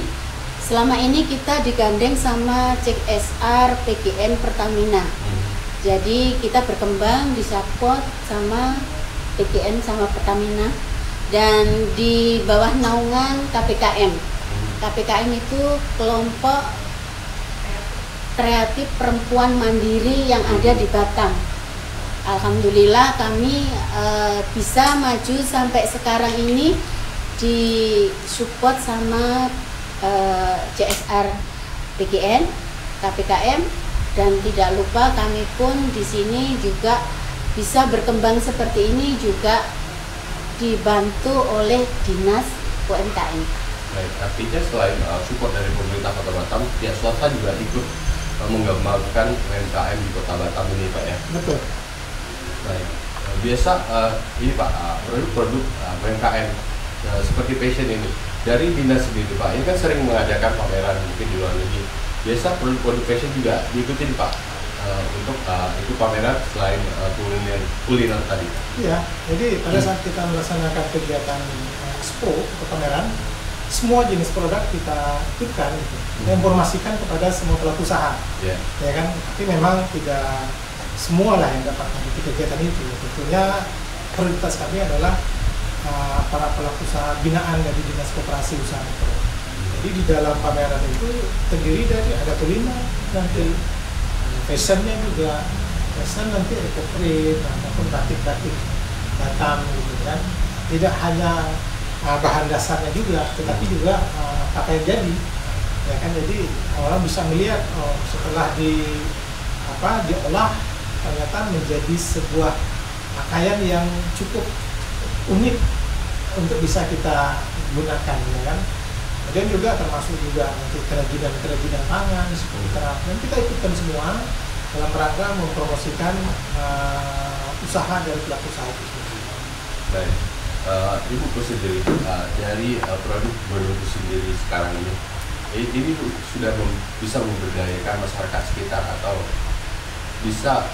Selama ini kita digandeng sama CSR PGN Pertamina. Jadi kita berkembang disupport sama PGN sama Pertamina dan di bawah naungan KPKM. KPKM itu kelompok kreatif perempuan mandiri yang ada di Batam. Alhamdulillah kami bisa maju sampai sekarang ini disupport sama CSR PGN, KPKM, dan tidak lupa kami pun di sini juga bisa berkembang seperti ini juga dibantu oleh Dinas UMKM. Baik, artinya selain support dari pemerintah Kota Batam, pihak swasta juga ikut mengembangkan UMKM di Kota Batam ini, Pak ya? Betul. Baik, biasa ini Pak, produk-produk UMKM seperti fashion ini dari dinas sendiri, Pak, ini kan sering mengadakan pameran mungkin di luar negeri. Biasa produk fashion juga diikutin, Pak, untuk itu pameran selain kuliner tadi. Iya, jadi pada saat kita melaksanakan kegiatan expo atau pameran, semua jenis produk kita ikutkan, gitu, informasikan kepada semua pelaku usaha, ya kan. Tapi memang tidak semua lah yang dapat mengikuti kegiatan itu. Tentunya prioritas kami adalah para pelaku usaha binaan dari Dinas Koperasi Usaha Mikro. Jadi di dalam pameran itu terdiri dari ada kuliner, nanti fashionnya juga, fashion nanti EcoPrint ataupun batik-batik Batam gitu kan. Tidak hanya bahan dasarnya juga, tetapi juga pakaian jadi, ya kan. Jadi orang bisa melihat setelah diolah ternyata menjadi sebuah pakaian yang cukup unik untuk bisa kita gunakan, ya kan. Kemudian juga termasuk juga nanti kerajinan tangan seperti kerap, dan kita ikutkan semua dalam rangka mempromosikan usaha dari pelaku usaha itu. Baik. Ibu Pus sendiri dari produk Bonungku sendiri sekarang ini sudah bisa memberdayakan masyarakat sekitar atau bisa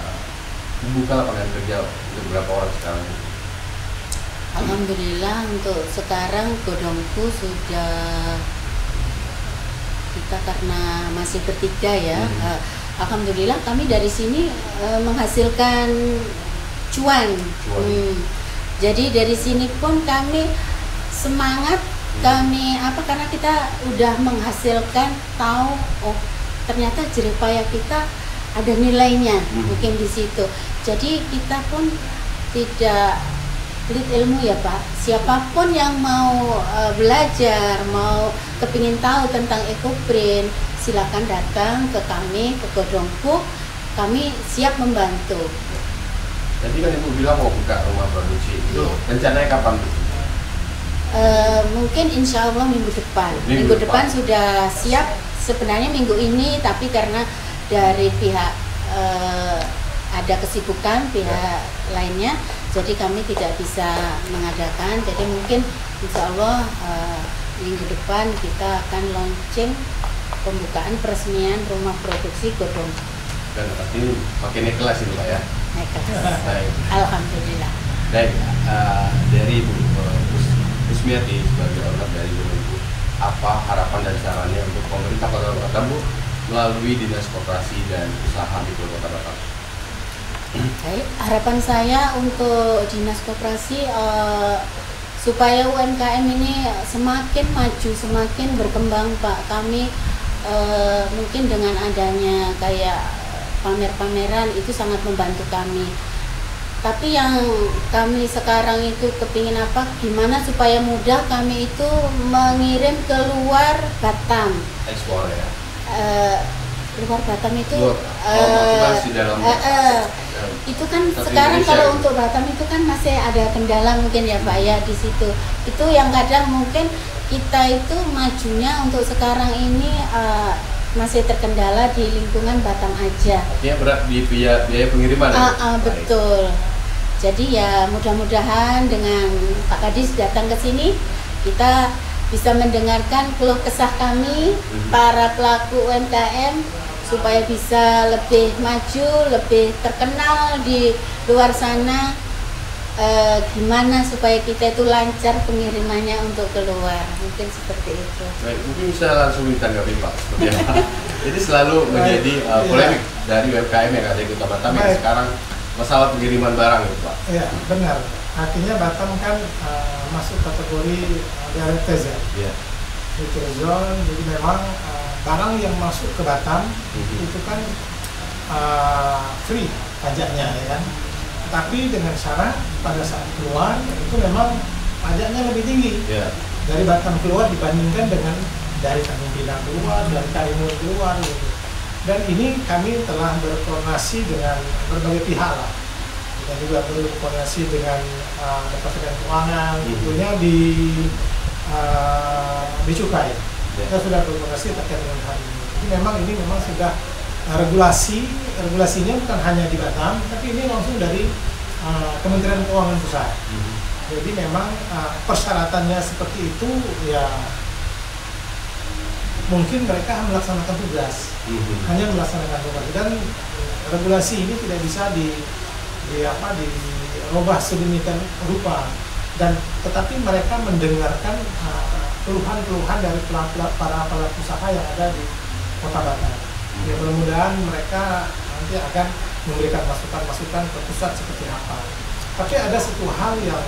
membuka lapangan kerja untuk berapa orang sekarang? Alhamdulillah untuk sekarang Godongku sudah, kita karena masih bertiga ya, alhamdulillah kami dari sini menghasilkan cuan. Jadi dari sini pun kami semangat, kami karena kita udah menghasilkan, tahu ternyata jerih payah kita ada nilainya, mungkin di situ. Jadi kita pun tidak pelit ilmu ya Pak. Siapapun yang mau belajar, mau kepingin tahu tentang EcoPrint, silakan datang ke kami, ke Godongku. Kami siap membantu. Tadi kan Ibu bilang mau buka rumah produksi, itu rencananya kapan? Mungkin insya Allah minggu depan. Minggu depan sudah siap. Sebenarnya minggu ini, tapi karena dari pihak ada kesibukan pihak lainnya, jadi kami tidak bisa mengadakan. Jadi mungkin insya Allah minggu depan kita akan launching pembukaan peresmian rumah produksi Godong. Dan pasti makin ikhlas itu Pak ya? Baik. Alhamdulillah. Baik, dari Ibu Kusmiati sebagai owner dari Bonungku, apa harapan dan sarannya untuk pemerintah Kota Batam Bu melalui Dinas Koperasi dan Usaha di Kota Batam? Baik, harapan saya untuk Dinas Koperasi supaya UMKM ini semakin maju, semakin berkembang Pak. Kami mungkin dengan adanya kayak pamer-pameran itu sangat membantu kami. Tapi yang kami sekarang itu kepingin gimana supaya mudah kami itu mengirim keluar Batam. Ekspor ya? Luar Batam itu itu kan sekarang kalau untuk Batam itu kan masih ada kendala mungkin ya Pak ya di situ. Itu yang kadang mungkin kita itu majunya untuk sekarang ini masih terkendala di lingkungan Batam aja. Artinya berat di biaya pengiriman. Betul. Jadi ya mudah-mudahan dengan Pak Kadis datang ke sini, kita bisa mendengarkan keluh kesah kami para pelaku UMKM supaya bisa lebih maju, lebih terkenal di luar sana. Gimana supaya kita itu lancar pengirimannya untuk keluar, mungkin seperti itu. Baik, mungkin bisa langsung ditanggapi Pak seperti apa? Jadi selalu menjadi polemik dari UMKM yang ada di Kota Batam yang sekarang masalah pengiriman barang itu Pak. Iya benar, artinya Batam kan masuk kategori red zone. Red zone, jadi memang barang yang masuk ke Batam itu kan free pajaknya ya kan. Tapi dengan syarat pada saat keluar itu memang pajaknya lebih tinggi dari Batam keluar dibandingkan dengan dari Tanjung Pinang keluar, dari Karimun keluar gitu. Dan ini kami telah berkoordinasi dengan berbagai pihak lah. Kita juga berkoordinasi dengan Departemen Keuangan, tentunya di Cukai. Kita sudah berkoordinasi terkait dengan hal ini. Jadi memang ini memang sudah regulasinya bukan hanya di Batam, tapi ini langsung dari Kementerian Keuangan Pusat. Jadi memang persyaratannya seperti itu ya, mungkin mereka melaksanakan tugas, hanya melaksanakan tugas, dan regulasi ini tidak bisa dirubah sedemikian rupa, dan tetapi mereka mendengarkan keluhan-keluhan dari para pelaku usaha yang ada di Kota Batam. Ya mudah-mudahan mereka nanti akan memberikan masukan-masukan ke pusat seperti apa. Tapi ada satu hal yang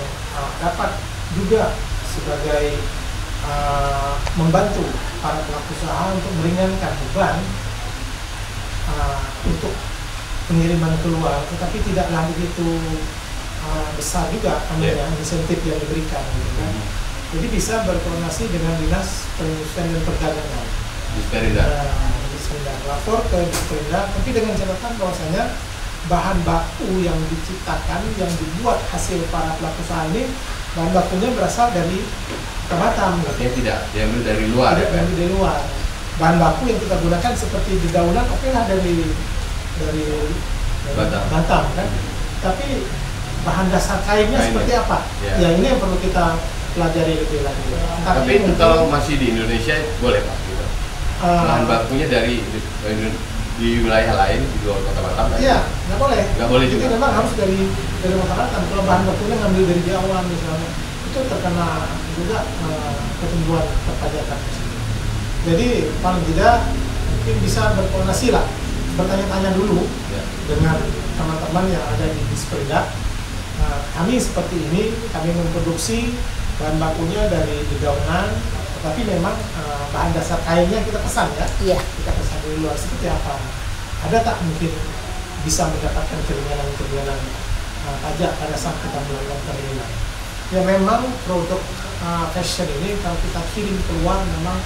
dapat juga sebagai membantu para pelaku usaha untuk meringankan beban untuk pengiriman keluar, tetapi tidaklah begitu besar juga insentif yang diberikan. Gitu kan. Jadi bisa berkoordinasi dengan Dinas Perindustrian dan Perdagangan. Lapor ke Disperindak, tapi dengan catatan bahwasanya bahan baku yang diciptakan, yang dibuat hasil para pelaku usaha ini, bahan bakunya berasal dari Batam. Artinya tidak diambil dari luar. Tidak diambil dari luar. Bahan baku yang kita gunakan seperti dedaunan, oke lah dari Batam kan. Tapi bahan dasar kainnya seperti apa. Ya ini yang perlu kita pelajari lebih lanjut. Tapi itu kalau masih di Indonesia boleh Pak? Gitu. Bahan bakunya di wilayah lain di luar Kota Batam? Iya, nggak boleh. Nggak boleh juga. Jadi memang harus dari Kota Batam. Kalau bahan bakunya ngambil dari Jawa misalnya, itu terkena juga ketentuan perpajakan. Jadi paling tidak mungkin bisa berkoordinasi lah, bertanya-tanya dulu dengan teman-teman yang ada di Disperida. Kami seperti ini, kami memproduksi bahan bakunya dari dedaunan, tapi memang bahan dasar kainnya kita pesan ya. Iya. Kita pesan dari luar seperti apa. Ada tak mungkin bisa mendapatkan keringanan pajak pada saat kita melakukan perizinan. Ya memang produk fashion ini kalau kita kirim keluar memang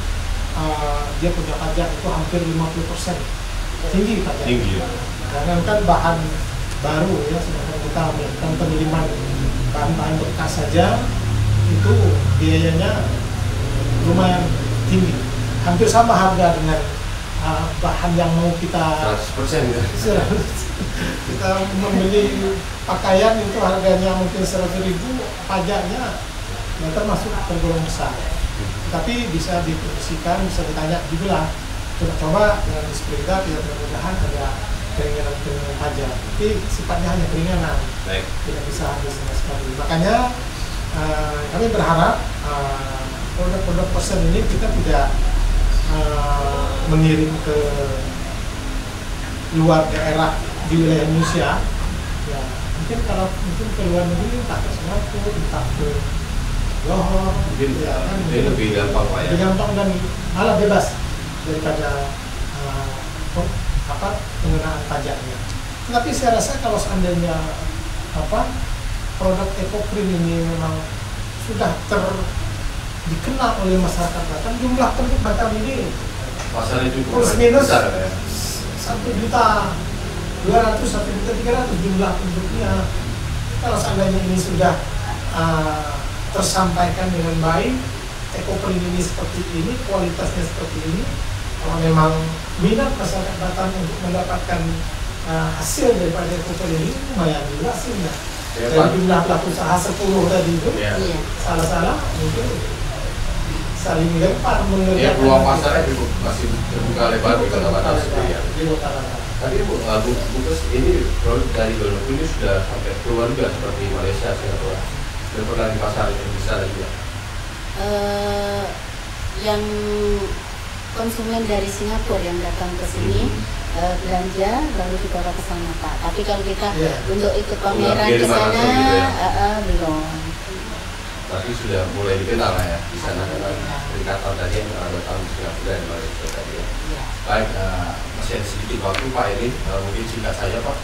dia punya pajak itu hampir 50%. Tinggi pajak. Tinggi ya. Karena kan bahan baru ya, sedangkan kita melakukan pengiriman bahan-bahan bekas saja itu biayanya lumayan tinggi. Hampir sama harga dengan bahan yang mau kita 100% ya. Kita membeli pakaian itu harganya mungkin 100.000, pajaknya ya termasuk tergolong besar. Tapi bisa diproduksikan, bisa ditanya juga lah. Coba-coba dengan Disperida tidak mudah-mudahan ada keringanan pajak. Tapi sifatnya hanya keringanan, tidak bisa habis sama sekali. Makanya kami berharap produk-produk person ini kita tidak mengirim ke luar daerah di wilayah Indonesia. Ya, mungkin kalau ke luar negeri entah ke Singapura, entah ke Johor, mungkin ya, kan, lebih gampang Pak ya. Lebih gampang dan malah bebas daripada pengenaan pajaknya. Tapi saya rasa kalau seandainya produk EcoPrint ini memang sudah dikenal oleh masyarakat Batam, jumlah penduduk Batam ini pasarnya cukup plus minus besar ya. 1.200.000, 1.300.000 jumlah penduduknya. Kalau seandainya ini sudah tersampaikan dengan baik, EcoPrint ini seperti ini, kualitasnya seperti ini, kalau memang minat masyarakat Batam untuk mendapatkan hasil daripada EcoPrint ini lumayan juga hasilnya. Dari jumlah pelaku usaha 10 tadi itu, salah-salah mungkin saling lempar mengerjakan. Ya, peluang pasarnya masih terbuka lebar di Kota Batam sendiri ya. Tapi Bu Kus, ini produk dari Golongan ini sudah sampai keluar juga seperti Malaysia, Singapura. Sudah pernah di pasar yang besar juga. Yang konsumen dari Singapura yang datang ke sini belanja lalu dibawa ke sana Pak. Tapi kalau kita untuk ikut pameran ke sana belum. Tapi sudah mulai dikenal ya di sana dengan peringatan tadi yang datang di Singapura dan Malaysia tadi ya. Baik, masih ada sedikit waktu Pak ini, mungkin singkat saja Pak.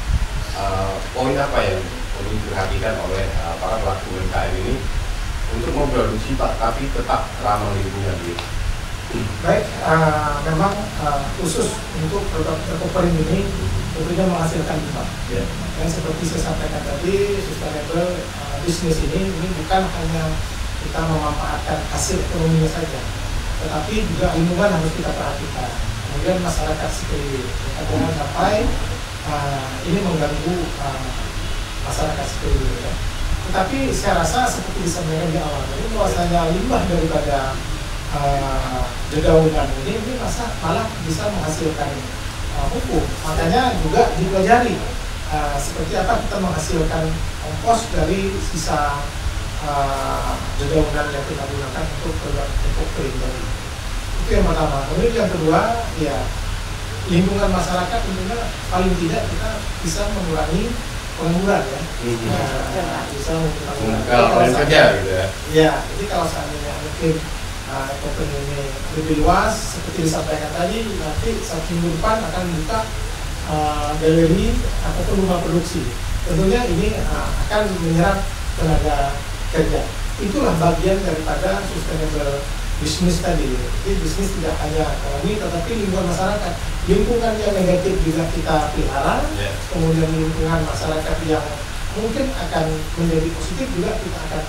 Poin apa yang perlu diperhatikan oleh para pelaku UMKM ini untuk memproduksi Pak, tapi tetap ramah lingkungan gitu? Baik, memang khusus untuk produk EcoPrint ini tentunya menghasilkan Pak. Dan seperti saya sampaikan tadi, sustainable bisnis ini bukan hanya kita memanfaatkan hasil ekonominya saja, tetapi juga lingkungan harus kita perhatikan. Kemudian masyarakat sekeliling, jangan sampai ini mengganggu masyarakat sekeliling. Ya. Tetapi saya rasa seperti disampaikan di awal tadi, bahwasanya limbah daripada dedaunan ini malah bisa menghasilkan pupuk. Makanya juga dipelajari seperti apa kita menghasilkan kompos dari sisa dedaunan yang kita gunakan untuk produk EcoPrint tadi. Itu yang pertama. Kemudian yang kedua, ya lingkungan masyarakat tentunya paling tidak kita bisa mengurangi pengangguran ya. Bisa mengurangi kerja gitu ya. Ya, jadi kalau seandainya mungkin EcoPrint ini lebih luas, seperti disampaikan tadi, nanti satu minggu depan akan buka galeri ataupun rumah produksi. Tentunya ini akan menyerap tenaga kerja. Itulah bagian daripada sustainable bisnis tadi. Jadi bisnis tidak hanya ekonomi, tetapi lingkungan masyarakat. Lingkungan yang negatif juga kita pelihara, kemudian lingkungan masyarakat yang mungkin akan menjadi positif juga kita akan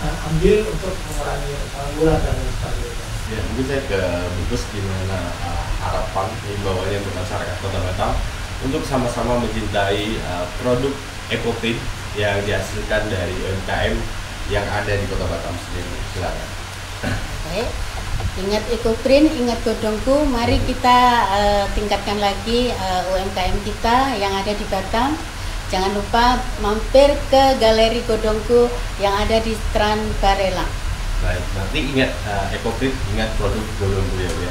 ambil untuk mengurangi pengangguran dan lain sebagainya. Ya, mungkin saya ke Bukus gimana harapan himbauannya untuk masyarakat Kota Batam untuk sama-sama mencintai produk EcoPrint yang dihasilkan dari UMKM yang ada di Kota Batam sendiri. Silakan. Baik. Ingat ekoprint, ingat godongku. Mari kita tingkatkan lagi UMKM kita yang ada di Batam. Jangan lupa mampir ke Galeri Godongku yang ada di Tran Barelang. Baik, nanti ingat ekoprint, ingat produk godongku ya Bu ya.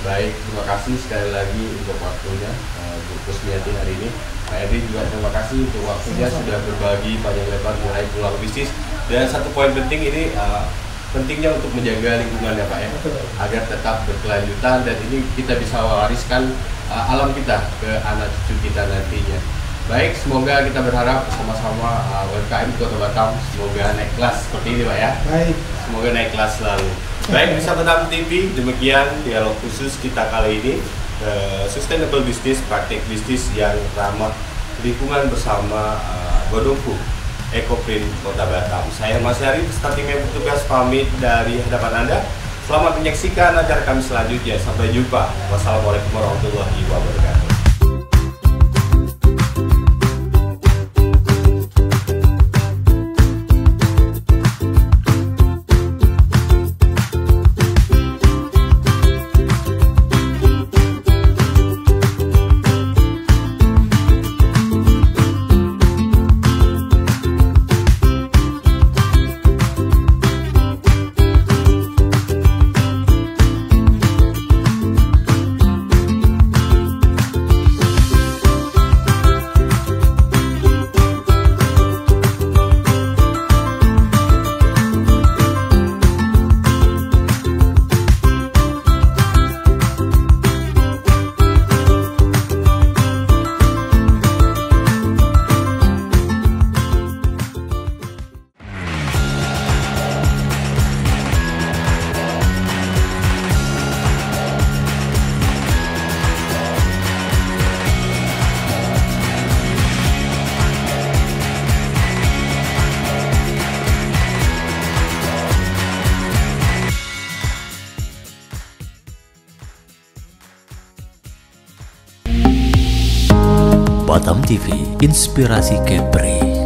Baik, terima kasih sekali lagi untuk waktunya Bu Kusmiati hari ini. Pak Edi juga terima kasih untuk waktunya sudah berbagi panjang lebar mengenai peluang bisnis. Dan satu poin penting ini pentingnya untuk menjaga lingkungan ya Pak ya, agar tetap berkelanjutan dan ini kita bisa wariskan alam kita ke anak cucu kita nantinya. Baik, semoga kita berharap sama-sama UMKM di Kota Batam semoga naik kelas seperti ini Pak ya. Baik. Semoga naik kelas selalu. Baik, bisa Batam TV, demikian dialog khusus kita kali ini. Sustainable Business, praktik bisnis yang ramah lingkungan bersama Godongku Ekoprint Kota Batam. Saya Mas Yari, beserta tim yang bertugas pamit dari hadapan Anda. Selamat menyaksikan acara kami selanjutnya. Sampai jumpa. Wassalamualaikum warahmatullahi wabarakatuh. Batam TV, inspirasi Kepri.